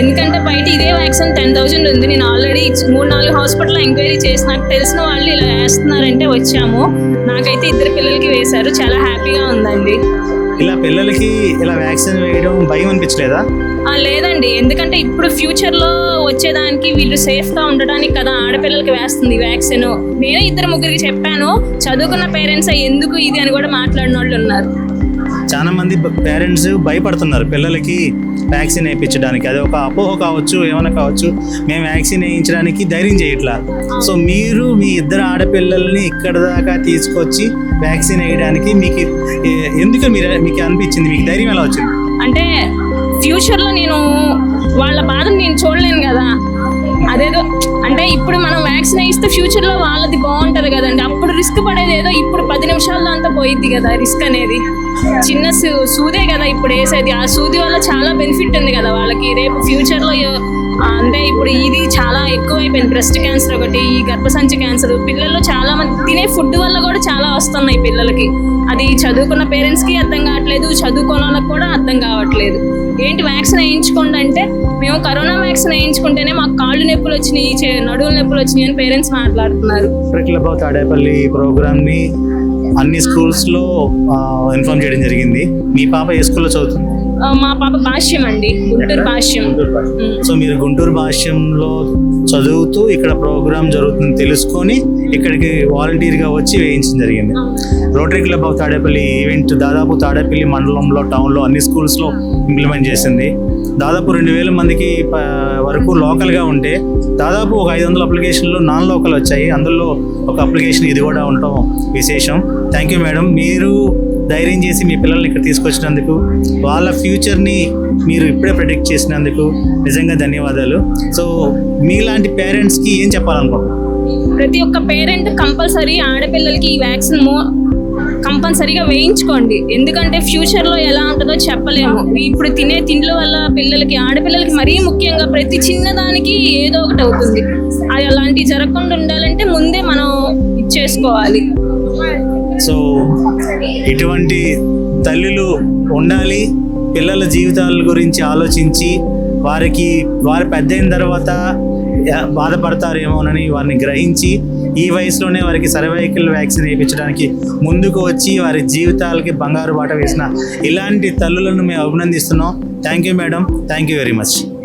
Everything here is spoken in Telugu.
ఎందుకంటే బయట ఇదే వ్యాక్సిన్ 10,000 ఉంది. నేను ఆల్రెడీ 3-4 హాస్పిటల్ ఎంక్వైరీ చేసి నాకు తెలిసిన వాళ్ళు ఇలా వేస్తున్నారంటే వచ్చాము. నాకైతే 2 పిల్లలకి వేశారు, చాలా హ్యాపీగా ఉందండి. ఇలా పిల్లలకి ఇలా వ్యాక్సిన్ వేయడం భయం అనిపించలేదా? లేదండి, ఎందుకంటే ఇప్పుడు ఫ్యూచర్లో వచ్చేదానికి వీళ్ళు సేఫ్గా ఉండడానికి కదా ఆడపిల్లలకి వేస్తుంది వ్యాక్సిన్. నేనే 2-3కి చెప్పాను, చదువుకున్న పేరెంట్స్ ఎందుకు ఇది అని కూడా మాట్లాడిన వాళ్ళు ఉన్నారు. చాలా మంది పేరెంట్స్ భయపడుతున్నారు పిల్లలకి వ్యాక్సిన్ వేయించడానికి. అది ఒక అపోహ కావచ్చు, ఏమైనా కావచ్చు, మేము వ్యాక్సిన్ వేయించడానికి ధైర్యం చేయట్లా. సో మీరు మీ 2 ఆడపిల్లల్ని ఇక్కడ దాకా తీసుకొచ్చి వ్యాక్సిన్ వేయడానికి మీకు ఎందుకు మీకు అనిపించింది, మీకు ధైర్యం ఎలా వచ్చింది? అంటే ఫ్యూచర్లో నేను వాళ్ళ బాధను నేను చూడలేను కదా, అదేదో అంటే ఇప్పుడు మనం వ్యాక్సిన్ వేయిస్తే ఫ్యూచర్లో వాళ్ళది బాగుంటుంది కదండి. అప్పుడు రిస్క్ పడేది ఏదో ఇప్పుడు 10 నిమిషాల్లో అంతా పోయిద్ది కదా రిస్క్ అనేది. చిన్న సూదే కదా ఇప్పుడు వేసేది, ఆ సూది వల్ల చాలా బెనిఫిట్ ఉంది కదా వాళ్ళకి రేపు ఫ్యూచర్లో. అంటే ఇప్పుడు ఇది చాలా ఎక్కువైపోయింది, బ్రెస్ట్ క్యాన్సర్ ఒకటి, ఈ గర్భసంచి క్యాన్సర్. పిల్లల్లో చాలా మంది తినే ఫుడ్ వల్ల కూడా చాలా వస్తున్నాయి పిల్లలకి. అది చదువుకున్న పేరెంట్స్కి అర్థం కావట్లేదు, చదువుకున్న వాళ్ళకి కూడా అర్థం కావట్లేదు. ఏంటి వ్యాక్సిన్ వేయించుకోండి అంటే, మేము కరోనా వ్యాక్సిన్ వేయించుకుంటేనే మాకు కాళ్ళు నొప్పులు వచ్చినాయి, నడువుల నొప్పులు వచ్చినాయి అని పేరెంట్స్ మాట్లాడుతున్నారు. క్లబ్ ఆఫ్ తాడేపల్లి ప్రోగ్రామ్ని అన్ని స్కూల్స్లో ఇన్ఫార్మ్ చేయడం జరిగింది. మీ పాప ఏ స్కూల్లో చదువుతుంది? మా పాప భాష్యం అండి, గుంటూరు భాష్యం. సో మీరు గుంటూరు భాష్యంలో చదువుతూ ఇక్కడ ప్రోగ్రామ్ జరుగుతుంది తెలుసుకొని ఇక్కడికి వాలంటీర్గా వచ్చి వేయించడం జరిగింది. Rotary club of Tadepalli event దాదాపు తాడేపల్లి మండలంలో, టౌన్లో అన్ని స్కూల్స్లో ఇంప్లిమెంట్ చేసింది. దాదాపు 2,000 మందికి వరకు లోకల్గా ఉంటే దాదాపు ఒక 500 అప్లికేషన్లు నాన్ లోకల్ వచ్చాయి. అందులో ఒక అప్లికేషన్ ఇది కూడా ఉండటం విశేషం. థ్యాంక్ యూ మేడం, మీరు ధైర్యం చేసి మీ పిల్లల్ని ఇక్కడ తీసుకొచ్చినందుకు, వాళ్ళ ఫ్యూచర్ని మీరు ఇప్పుడే ప్రెడిక్ట్ చేసినందుకు నిజంగా ధన్యవాదాలు. సో మీలాంటి పేరెంట్స్కి ఏం చెప్పాలనుకుంటున్నారు? ప్రతి ఒక్క పేరెంట్ కంపల్సరీ ఆడపిల్లలకి ఈ వ్యాక్సిన్ కంపల్సరీగా వేయించుకోండి. ఎందుకంటే ఫ్యూచర్లో ఎలా ఉంటుందో చెప్పలేము. ఇప్పుడు తినే తిండ్ల వల్ల పిల్లలకి, ఆడపిల్లలకి మరీ ముఖ్యంగా ప్రతి చిన్నదానికి ఏదో ఒకటి అవుతుంది. అది అలాంటివి జరగకుండా ఉండాలంటే ముందే మనం ఇచ్చేసుకోవాలి. సో ఇటువంటి తల్లులు ఉండాలి. పిల్లల జీవితాల గురించి ఆలోచించి వారు పెద్ద అయిన తర్వాత బాధపడతారేమోనని వారిని గ్రహించి ఈ వయసులోనే వారికి సర్వైకల్ వ్యాక్సిన్ వేయించడానికి ముందుకు వచ్చి వారి జీవితాలకి బంగారు బాట వేసిన ఇలాంటి తల్లులను మేము అభినందిస్తున్నాం. Thank you madam, thank you very much.